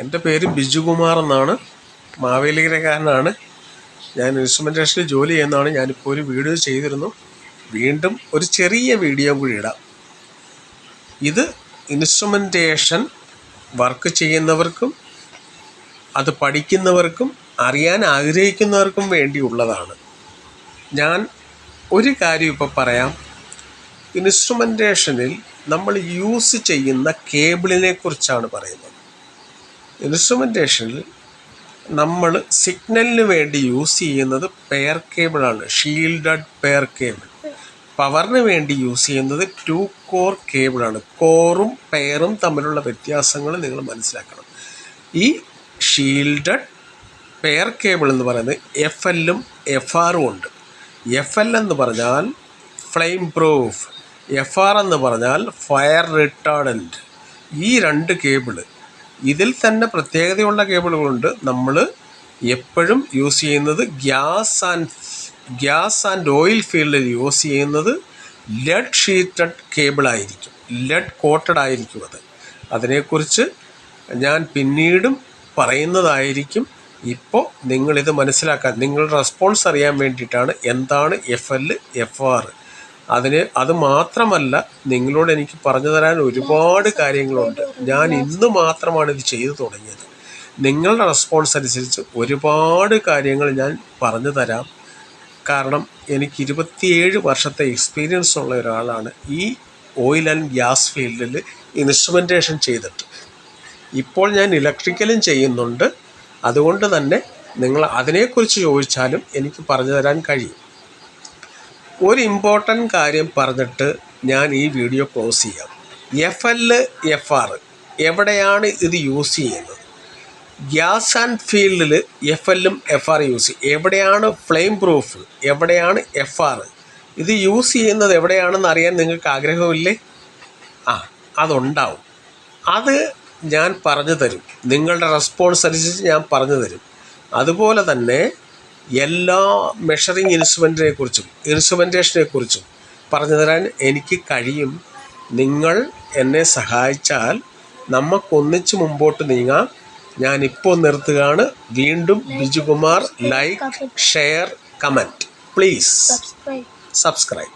എൻ്റെ പേര് ബിജുകുമാർ എന്നാണ്. മാവേലിക്കരക്കാരനാണ്. ഞാൻ ഇൻസ്ട്രുമെൻറ്റേഷനിൽ ജോലി ചെയ്യുന്നതാണ്. ഞാനിപ്പോൾ ഒരു വീഡിയോ ചെയ്തിരുന്നു. വീണ്ടും ഒരു ചെറിയ വീഡിയോ കൂടി ഇടാം. ഇത് ഇൻസ്ട്രുമെൻറ്റേഷൻ വർക്ക് ചെയ്യുന്നവർക്കും അത് പഠിക്കുന്നവർക്കും അറിയാൻ ആഗ്രഹിക്കുന്നവർക്കും വേണ്ടിയുള്ളതാണ്. ഞാൻ ഒരു കാര്യം ഇപ്പോൾ പറയാം. ഇൻസ്ട്രുമെൻറ്റേഷനിൽ നമ്മൾ യൂസ് ചെയ്യുന്ന കേബിളിനെ കുറിച്ചാണ് പറയുന്നത്. ഇൻസ്ട്രുമെൻറ്റേഷനിൽ നമ്മൾ സിഗ്നലിന് വേണ്ടി യൂസ് ചെയ്യുന്നത് പെയർ കേബിളാണ്, ഷീൽഡഡ് പെയർ കേബിൾ. പവറിന് വേണ്ടി യൂസ് ചെയ്യുന്നത് 2 കോർ കേബിളാണ്. കോറും പെയറും തമ്മിലുള്ള വ്യത്യാസങ്ങൾ നിങ്ങൾ മനസ്സിലാക്കണം. ഈ ഷീൽഡഡ് പെയർ കേബിൾ എന്ന് പറയുന്നത് FL-ഉം FR-ഉം ഉണ്ട്. FL എന്ന് പറഞ്ഞാൽ ഫ്ലെയിം പ്രൂഫ്, FR എന്ന് പറഞ്ഞാൽ ഫയർ റിട്ടാർഡൻറ്റ്. ഈ 2 കേബിള്, ഇതിൽ തന്നെ പ്രത്യേകതയുള്ള കേബിളുകളുണ്ട്. നമ്മൾ എപ്പോഴും യൂസ് ചെയ്യുന്നത് ഗ്യാസ് ആൻഡ് ഓയിൽ ഫീൽഡിൽ യൂസ് ചെയ്യുന്നത് ലെഡ് ഷീറ്റഡ് കേബിളായിരിക്കും, ലെഡ് കോട്ടഡ് ആയിരിക്കും. അതിനെക്കുറിച്ച് ഞാൻ പിന്നീടും പറയുന്നതായിരിക്കും. ഇപ്പോൾ നിങ്ങളിത് മനസ്സിലാക്കാൻ, നിങ്ങളുടെ റെസ്പോൺസ് അറിയാൻ വേണ്ടിയിട്ടാണ് എന്താണ് FL, FR. അത് മാത്രമല്ല, നിങ്ങളോട് എനിക്ക് പറഞ്ഞു തരാൻ ഒരുപാട് കാര്യങ്ങളുണ്ട്. ഞാൻ ഇന്ന് മാത്രമാണ് ഇത് ചെയ്തു തുടങ്ങിയത്. നിങ്ങളുടെ റെസ്പോൺസ് അനുസരിച്ച് ഒരുപാട് കാര്യങ്ങൾ ഞാൻ പറഞ്ഞു തരാം. കാരണം എനിക്ക് 27 വർഷത്തെ എക്സ്പീരിയൻസ് ഉള്ള ഒരാളാണ് ഈ ഓയിൽ ആൻഡ് ഗ്യാസ് ഫീൽഡിൽ ഇൻസ്ട്രുമെൻറ്റേഷൻ ചെയ്തിട്ട്. ഇപ്പോൾ ഞാൻ ഇലക്ട്രിക്കലും ചെയ്യുന്നുണ്ട്. അതുകൊണ്ട് തന്നെ നിങ്ങൾ അതിനെക്കുറിച്ച് ചോദിച്ചാലും എനിക്ക് പറഞ്ഞു തരാൻ കഴിയും. ഒരു ഇമ്പോർട്ടൻ്റ് കാര്യം പറഞ്ഞിട്ട് ഞാൻ ഈ വീഡിയോ ക്ലോസ് ചെയ്യാം. FL, FR എവിടെയാണ് ഇത് യൂസ് ചെയ്യുന്നത്? ഗ്യാസ് ആൻഡ് ഫീൽഡിൽ FL-ഉം FR യൂസ് ചെയ്യും. എവിടെയാണ് ഫ്ലെയിം പ്രൂഫ്, എവിടെയാണ് FR? ഇത് യൂസ് ചെയ്യുന്നത് എവിടെയാണെന്ന് അറിയാൻ നിങ്ങൾക്ക് ആഗ്രഹമില്ലേ? അതുണ്ടാവും. അത് ഞാൻ പറഞ്ഞു തരും. നിങ്ങളുടെ റെസ്പോൺസ് അനുസരിച്ച് ഞാൻ പറഞ്ഞു തരും. അതുപോലെ തന്നെ എല്ലാ മെഷറിങ് ഇൻസ്ട്രുമെൻറ്റേഷനെ കുറിച്ചും പറഞ്ഞു തരാൻ എനിക്ക് കഴിയും. നിങ്ങൾ എന്നെ സഹായിച്ചാൽ നമുക്കൊന്നിച്ച് മുമ്പോട്ട് നീങ്ങാം. ഞാനിപ്പോൾ നിർത്തുകയാണ്. വീണ്ടും Bijukumar. Like, share, comment. Please subscribe.